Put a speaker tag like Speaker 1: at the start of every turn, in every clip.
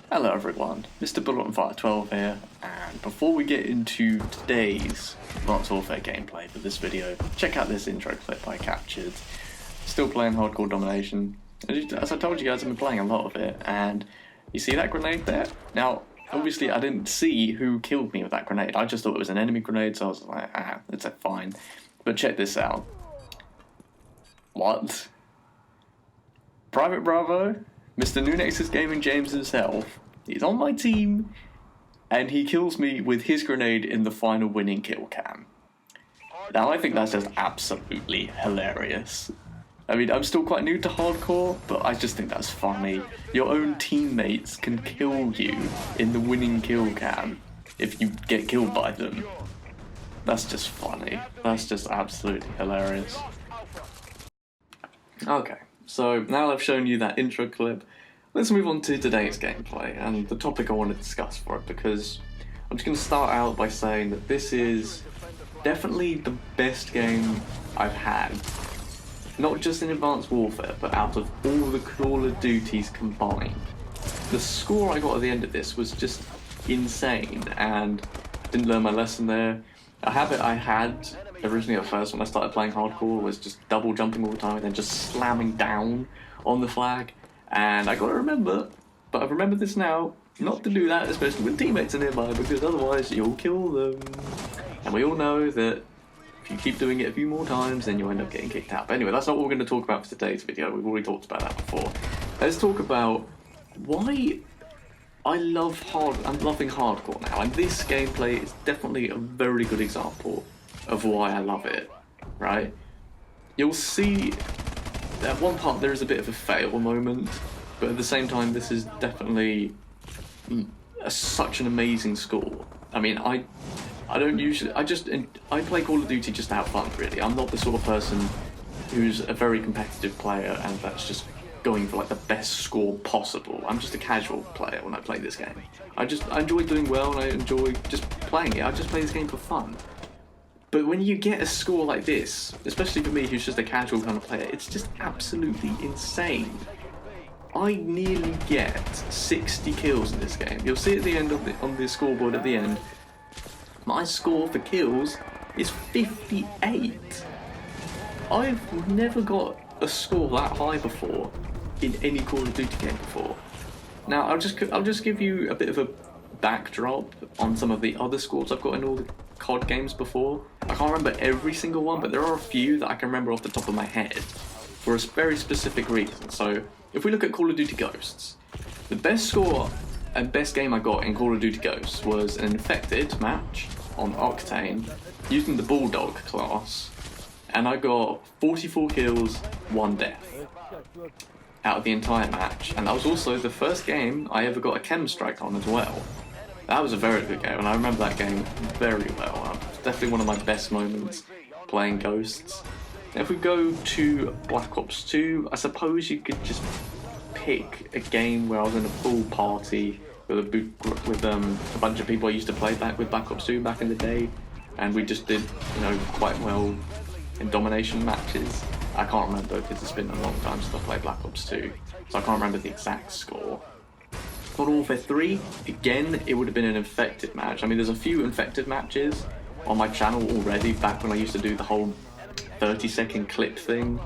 Speaker 1: Hello everyone, Mr. Bullet on Fire 12 here, and before we get into today's Advanced Warfare gameplay for this video, check out this intro clip I captured. Still playing Hardcore Domination. As I told you guys, I've been playing a lot of it, and you see that grenade there? Now, obviously I didn't see who killed me with that grenade, I just thought it was an enemy grenade, so I was like, it's fine. But check this out. What? Private Bravo? Mr. New Nexus Gaming James himself, he's on my team, and he kills me with his grenade in the final winning kill cam. Now I think that's just absolutely hilarious. I mean, I'm still quite new to hardcore, but I just think that's funny. Your own teammates can kill you in the winning kill cam if you get killed by them. That's just funny. That's just absolutely hilarious. Okay. So now I've shown you that intro clip, let's move on to today's gameplay and the topic I want to discuss for it, because I'm just going to start out by saying that this is definitely the best game I've had, not just in Advanced Warfare, but out of all the Call of Duties combined. The score I got at the end of this was just insane, and I didn't learn my lesson there. A habit I had originally at first when I started playing hardcore was just double jumping all the time and then just slamming down on the flag, and I gotta remember, but I've remembered this now, not to do that, especially when teammates are nearby, because otherwise you'll kill them. And we all know that if you keep doing it a few more times, then you'll end up getting kicked out. But anyway, that's not what we're going to talk about for today's video. We've already talked about that before. Let's talk about why I'm loving hardcore now, and this gameplay is definitely a very good example of why I love it, right? You'll see at one part there is a bit of a fail moment, but at the same time this is definitely such an amazing score. I mean, I play Call of Duty just to have fun, really. I'm not the sort of person who's a very competitive player and that's just going for like the best score possible. I'm just a casual player when I play this game. I enjoy doing well and I enjoy just playing it. I just play this game for fun. But when you get a score like this, especially for me who's just a casual kind of player, it's just absolutely insane. I nearly get 60 kills in this game. You'll see at the end of on the scoreboard at the end, my score for kills is 58. I've never got a score that high before in any Call of Duty game before. Now I'll just give you a bit of a backdrop on some of the other scores I've got in all the COD games before. I can't remember every single one, but there are a few that I can remember off the top of my head for a very specific reason. So if we look at Call of Duty Ghosts, the best score and best game I got in Call of Duty Ghosts was an infected match on Octane using the Bulldog class, and I got 44 kills, 1 death out of the entire match, and that was also the first game I ever got a chem strike on as well. That was a very good game, and I remember that game very well. Definitely one of my best moments playing Ghosts. Now, if we go to Black Ops 2, I suppose you could just pick a game where I was in a full party with a bunch of people I used to play back with Black Ops 2 back in the day, and we just did, quite well in domination matches. I can't remember because it's been a long time since I played Black Ops 2, so I can't remember the exact score. Modern Warfare 3, again, it would have been an infected match. I mean, there's a few infected matches on my channel already, back when I used to do the whole 30-second clip thing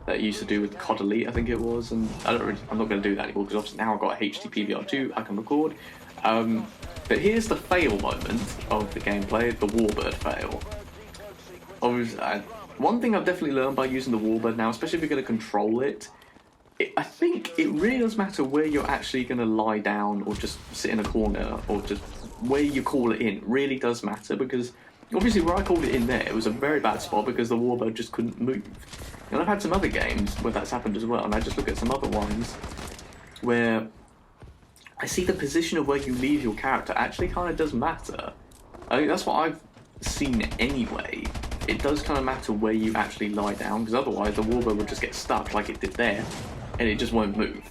Speaker 1: that I used to do with COD Elite, I think it was, and I'm not going to do that anymore because obviously now I've got a HD PVR2, I can record. But here's the fail moment of the gameplay, the Warbird fail. One thing I've definitely learned by using the Warbird now, especially if you're going to control it, I think it really does matter where you're actually going to lie down or just sit in a corner, or just where you call it in really does matter, because obviously where I called it in there, it was a very bad spot because the Warbird just couldn't move. And I've had some other games where that's happened as well, and I just look at some other ones where I see the position of where you leave your character actually kind of does matter. I think that's what I've seen anyway. It does kind of matter where you actually lie down, because otherwise the Warbird will just get stuck like it did there, and it just won't move.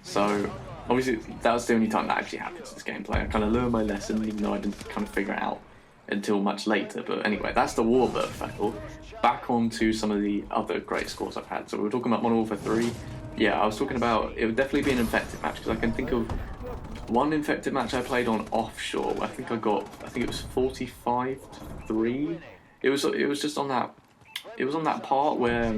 Speaker 1: So obviously that was the only time that actually happens in this gameplay. I kind of learned my lesson, even though I didn't kind of figure it out until much later. But anyway, that's the Warbird fail. Back on to some of the other great scores I've had. So we were talking about Modern Warfare 3. Yeah, I was talking about, it would definitely be an infected match, because I can think of One infected match I played on offshore. I think it was 45-3. It was just on that. It was on that part where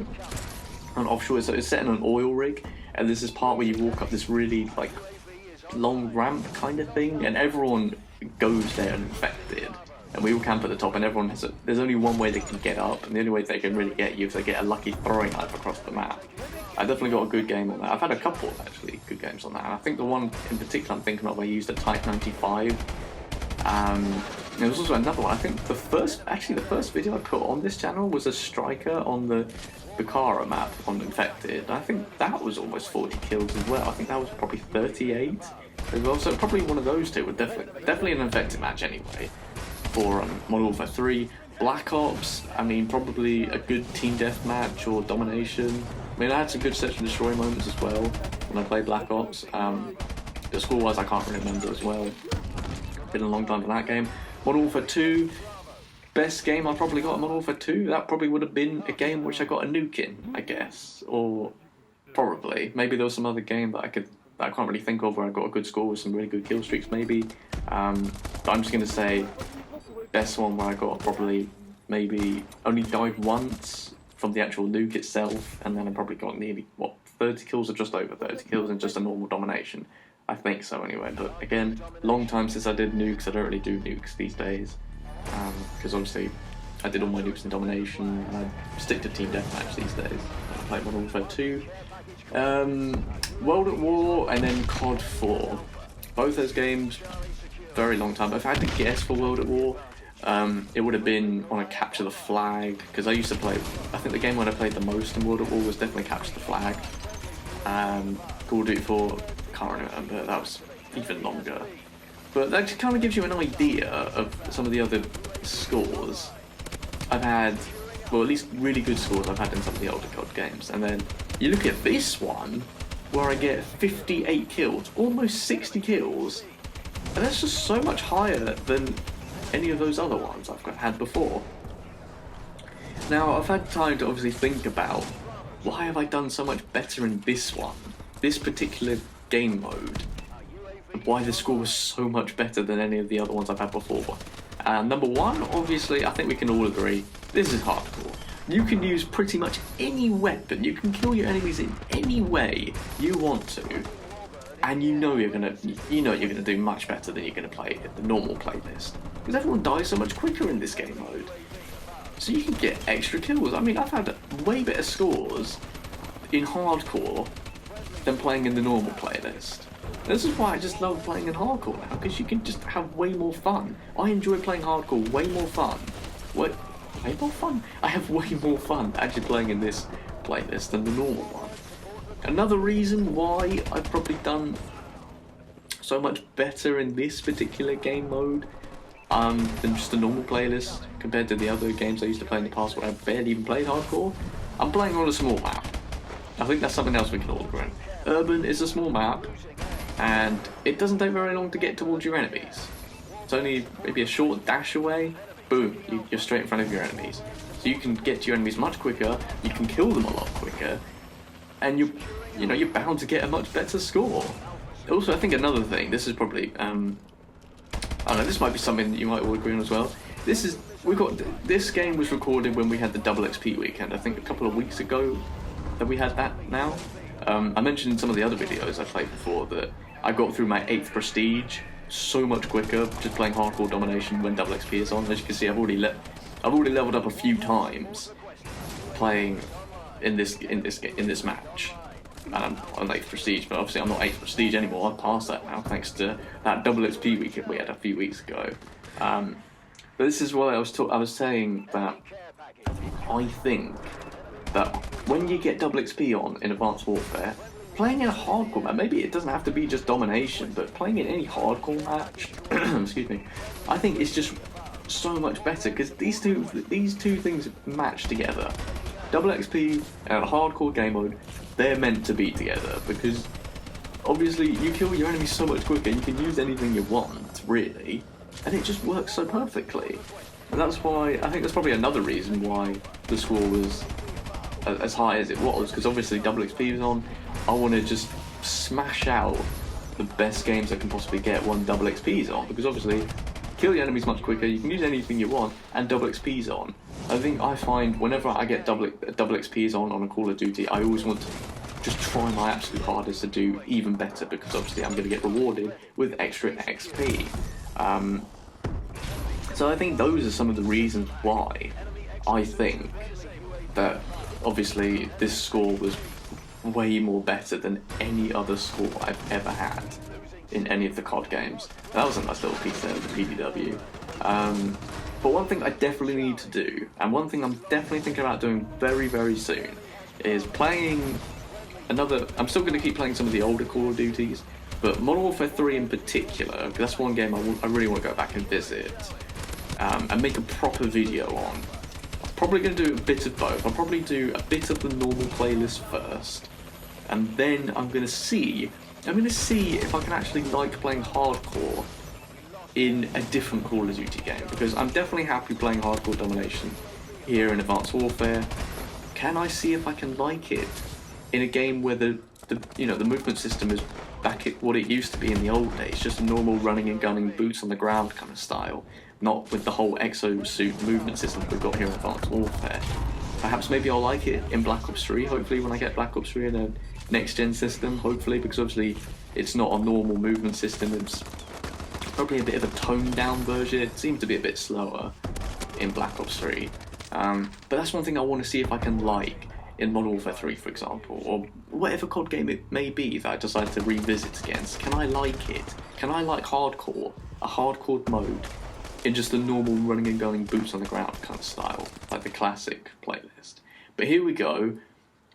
Speaker 1: on offshore it's set in an oil rig, and there's this part where you walk up this really like long ramp kind of thing, and everyone goes there and infected. And we all camp at the top, and everyone there's only one way they can get up, and the only way they can really get you is they get a lucky throwing knife across the map. I definitely got a good game on that. I've had a couple, actually, good games on that. And I think the one in particular I'm thinking of, I used a Type 95. There was also another one. I think the first video I put on this channel was a striker on the Bukhara map on Infected. I think that was almost 40 kills as well. I think that was probably 38 as well. So probably one of those two would definitely an Infected match anyway. For Modern Warfare 3, Black Ops, I mean, probably a good team deathmatch or domination. I mean, I had some good search and destroy moments as well when I played Black Ops. The score-wise, I can't really remember as well. Been a long time for that game. Modern Warfare 2, best game I probably got in Modern Warfare 2. That probably would have been a game which I got a nuke in, I guess, or probably. Maybe there was some other game that I can't really think of where I got a good score with some really good kill streaks, maybe. But I'm just going to say best one where I got probably maybe only died once from the actual nuke itself, and then I probably got nearly 30 kills or just over 30 kills in just a normal domination. I think so anyway, but again, long time since I did nukes. I don't really do nukes these days, because obviously I did all my nukes in domination, and I stick to team deathmatch these days. I play Modern Warfare 2, World at War, and then COD 4. Both those games, very long time. If I had to guess for World at War, it would have been on a Capture the Flag, because I used to play, I think the game when I played the most in World at War was definitely Capture the Flag. Call of Duty 4, can't remember, that was even longer. But that just kind of gives you an idea of some of the other scores I've had, well, at least really good scores I've had in some of the older COD games. And then you look at this one, where I get 58 kills, almost 60 kills, and that's just so much higher than any of those other ones I've had before. Now, I've had time to obviously think about why have I done so much better in this one, this particular game mode, and why the score was so much better than any of the other ones I've had before. Number one, obviously, I think we can all agree, this is hardcore. You can use pretty much any weapon, you can kill your enemies in any way you want to, and you know you're gonna do much better than you're gonna play at the normal playlist. Because everyone dies so much quicker in this game mode. So you can get extra kills. I mean, I've had way better scores in hardcore than playing in the normal playlist. This is why I just love playing in hardcore now, because you can just have way more fun. I enjoy playing hardcore way more fun. Way more fun? I have way more fun actually playing in this playlist than the normal one. Another reason why I've probably done so much better in this particular game mode than just the normal playlist compared to the other games I used to play in the past where I barely even played hardcore, I'm playing on a small map. I think that's something else we can all agree on. Urban is a small map, and it doesn't take very long to get towards your enemies. It's only maybe a short dash away, boom, you're straight in front of your enemies. So you can get to your enemies much quicker, you can kill them a lot quicker, and you're bound to get a much better score. Also, I think another thing, this is probably, I don't know, this might be something that you might all agree on as well. This game was recorded when we had the double XP weekend, I think a couple of weeks ago that we had that now. I mentioned in some of the other videos I played before that I got through my 8th prestige so much quicker just playing hardcore domination when double XP is on. As you can see, I've already leveled up a few times playing in this match. And I'm on 8th prestige, but obviously I'm not 8th prestige anymore. I've passed that now thanks to that double XP weekend we had a few weeks ago. But this is why I was saying that I think that when you get double XP on in Advanced Warfare, playing in a hardcore match, maybe it doesn't have to be just domination, but playing in any hardcore match, excuse me, I think it's just so much better because these two things match together. Double XP and a hardcore game mode, they're meant to be together because obviously you kill your enemies so much quicker, you can use anything you want, really, and it just works so perfectly. And that's why, I think that's probably another reason why the score was as high as it was, because obviously double XP was on. I want to just smash out the best games I can possibly get one double XPs on, because obviously kill the enemies much quicker, you can use anything you want, and double XPs on. I find whenever I get double XPs on a Call of Duty, I always want to just try my absolute hardest to do even better, because obviously I'm going to get rewarded with extra XP. So I think those are some of the reasons why I think that obviously this score was way more better than any other score I've ever had in any of the COD games. That was a nice little piece there of the PDW. But one thing I definitely need to do, and one thing I'm definitely thinking about doing very, very soon, is playing another... I'm still going to keep playing some of the older Call of Duties, but Modern Warfare 3 in particular, because that's one game I really want to go back and visit, and make a proper video on. I'm probably going to do a bit of both. I'll probably do a bit of the normal playlist first, and then I'm going to see if I can actually like playing hardcore in a different Call of Duty game, because I'm definitely happy playing hardcore domination here in Advanced Warfare. Can I see if I can like it in a game where the movement system is back at what it used to be in the old days, just a normal running and gunning, boots on the ground kind of style, not with the whole exosuit movement system we've got here in Advanced Warfare. Perhaps maybe I'll like it in Black Ops 3, hopefully, when I get Black Ops 3 in a next-gen system, hopefully, because obviously it's not a normal movement system, it's probably a bit of a toned-down version. It seems to be a bit slower in Black Ops 3. But that's one thing I want to see if I can like in Modern Warfare 3, for example, or whatever COD game it may be that I decide to revisit against. Can I like it? Can I like hardcore, a hardcore mode, in just a normal running and gunning boots on the ground kind of style, like the classic playlist? But here we go.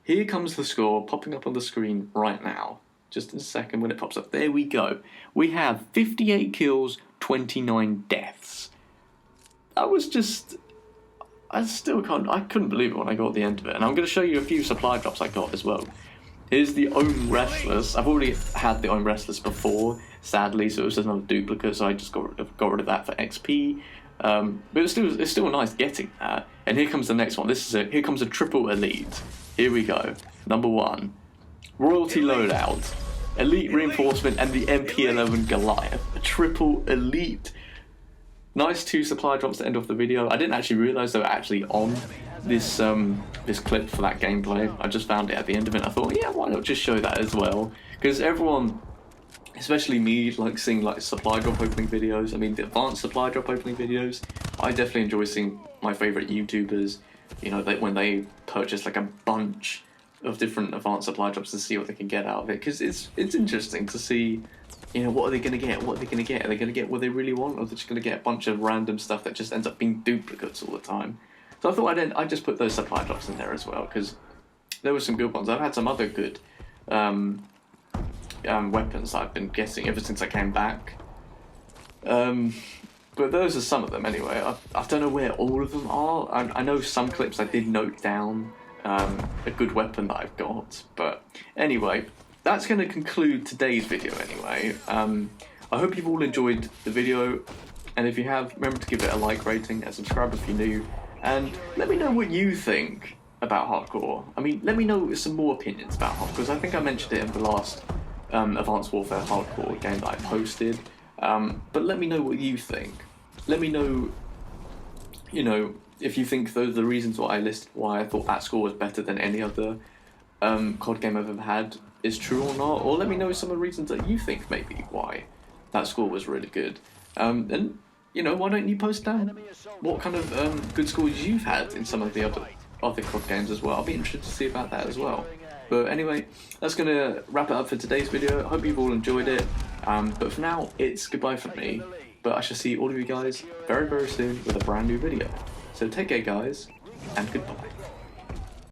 Speaker 1: Here comes the score popping up on the screen right now. Just in a second when it pops up. There we go. We have 58 kills, 29 deaths. That was just... I couldn't believe it when I got to the end of it. And I'm going to show you a few supply drops I got as well. Here's the Own Restless. I've already had the Own Restless before, sadly, so it was just another duplicate, so I just got rid of that for XP. But it's still nice getting that. And here comes the next one. Here comes a triple elite. Here we go. Number 1. Royalty Loadout, Elite Reinforcement, and the MP11 Goliath. A triple elite. Nice 2 supply drops to end off the video. I didn't actually realise they were actually on this this clip for that gameplay. I just found it at the end of it. I thought, yeah, why not just show that as well? Because everyone, especially me, likes seeing like supply drop opening videos. I mean, the advanced supply drop opening videos. I definitely enjoy seeing my favourite YouTubers, when they purchase like a bunch of different advanced supply drops to see what they can get out of it, because it's interesting to see, what are they going to get? What are they going to get? Are they going to get what they really want, or are they just going to get a bunch of random stuff that just ends up being duplicates all the time? So I thought I'd just put those supply drops in there as well, because there were some good ones. I've had some other good weapons I've been getting ever since I came back. But those are some of them anyway. I don't know where all of them are. I know some clips I did note down a good weapon that I've got. But anyway, that's going to conclude today's video anyway. I hope you've all enjoyed the video. And if you have, remember to give it a like rating and subscribe if you're new. And let me know what you think about hardcore. I mean, let me know some more opinions about hardcore, because I think I mentioned it in the last Advanced Warfare hardcore game that I posted. But let me know what you think. Let me know, if you think those are the reasons why I listed why I thought that score was better than any other COD game I've ever had is true or not. Or let me know some of the reasons that you think maybe why that score was really good. And, why don't you post down what kind of good scores you've had in some of the other COD games as well. I'll be interested to see about that as well. But anyway, that's going to wrap it up for today's video. I hope you've all enjoyed it. But for now, it's goodbye from me. But I shall see all of you guys very, very soon with a brand new video. So take care, guys, and goodbye.